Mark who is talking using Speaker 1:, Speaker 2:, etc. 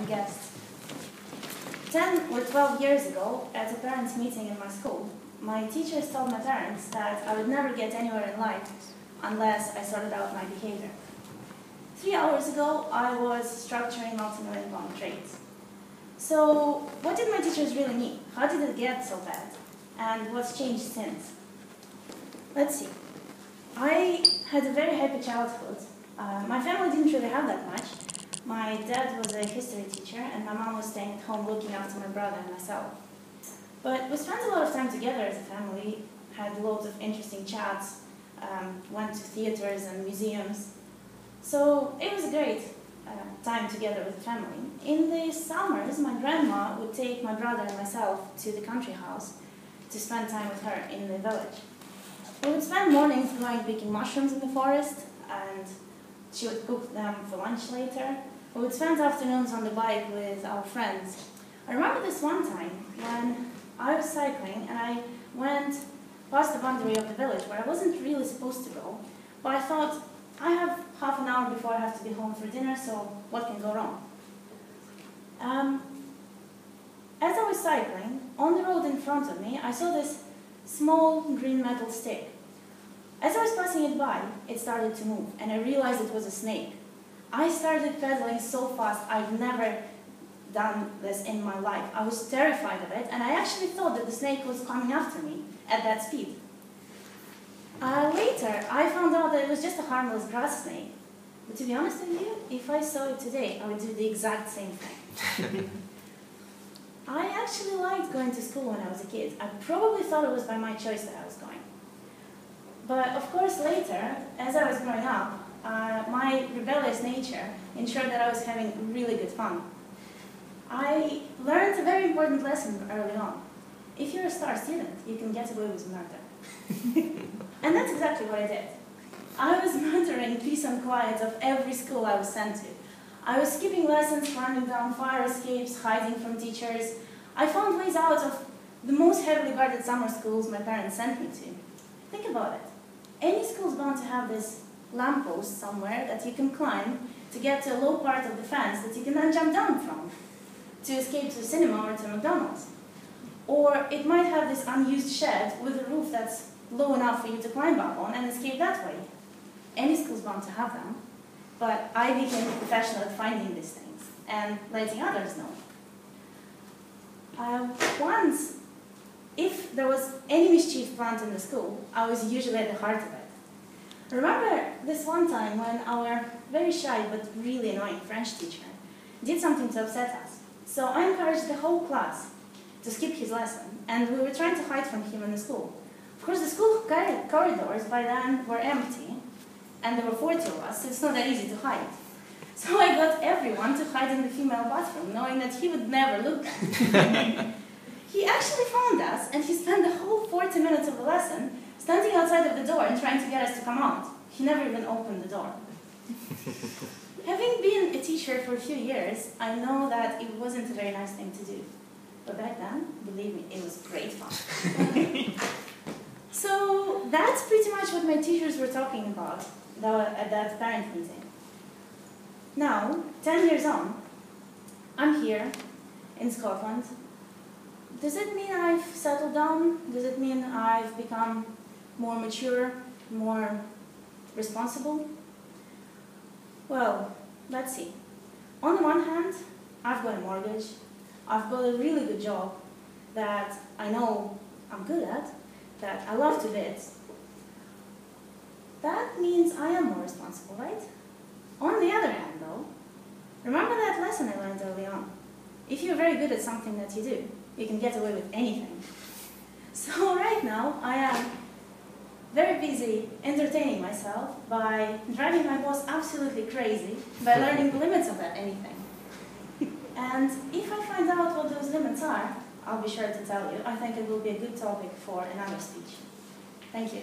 Speaker 1: guests. 10 or 12 years ago, at a parents' meeting in my school, my teachers told my parents that I would never get anywhere in life unless I sorted out my behavior. 3 hours ago, I was structuring multi-million-pound trades. So, what did my teachers really mean? How did it get so bad? And what's changed since? Let's see. I had a very happy childhood. My family didn't really have that much. My dad was a history teacher, and my mom was staying at home looking after my brother and myself. But we spent a lot of time together as a family, had loads of interesting chats, went to theaters and museums. So it was a great time together with the family. In the summers, my grandma would take my brother and myself to the country house to spend time with her in the village. We would spend mornings going picking mushrooms in the forest, and she would cook them for lunch later. We would spend afternoons on the bike with our friends. I remember this one time when I was cycling and I went past the boundary of the village where I wasn't really supposed to go, but I thought, I have half an hour before I have to be home for dinner, so what can go wrong? As I was cycling, on the road in front of me, I saw this small green metal stick. As I was passing it by, it started to move, and I realized it was a snake. I started pedaling so fast, I'd never done this in my life. I was terrified of it, and I actually thought that the snake was coming after me at that speed. Later, I found out that it was just a harmless grass snake. But to be honest with you, if I saw it today, I would do the exact same thing. I actually liked going to school when I was a kid. I probably thought it was by my choice that I was going. But of course later, as I was growing up, my rebellious nature ensured that I was having really good fun. I learned a very important lesson early on. If you're a star student, you can get away with murder. And that's exactly what I did. I was murdering peace and quiet of every school I was sent to. I was skipping lessons, climbing down fire escapes, hiding from teachers. I found ways out of the most heavily guarded summer schools my parents sent me to. Think about it. Any school's bound to have this lamppost somewhere that you can climb to get to a low part of the fence that you can then jump down from to escape to a cinema or to McDonald's. Or it might have this unused shed with a roof that's low enough for you to climb up on and escape that way. Any school's bound to have them, but I became a professional at finding these things and letting others know. Once, if there was any mischief planned in the school, I was usually at the heart of it. I remember this one time when our very shy but really annoying French teacher did something to upset us. So I encouraged the whole class to skip his lesson, and we were trying to hide from him in the school. Of course, the school corridors by then were empty, and there were 40 of us, so it's not that easy to hide. So I got everyone to hide in the female bathroom, knowing that he would never look at me. He actually found us, and he spent the whole 40 minutes of the lesson standing outside of the door and trying to get us to come out. He never even opened the door. Having been a teacher for a few years, I know that it wasn't a very nice thing to do. But back then, believe me, it was great fun. So that's pretty much what my teachers were talking about at that parent meeting. Now, 10 years on, I'm here in Scotland. Does it mean I've settled down? Does it mean I've become more mature, more responsible? Well, let's see. On the one hand, I've got a mortgage. I've got a really good job that I know I'm good at, that I love to bits. That means I am more responsible, right? On the other hand, though, remember that lesson I learned early on. If you're very good at something that you do, you can get away with anything. So right now, I am very busy entertaining myself by driving my boss absolutely crazy, by learning the limits of that anything. And if I find out what those limits are, I'll be sure to tell you. I think it will be a good topic for another speech. Thank you.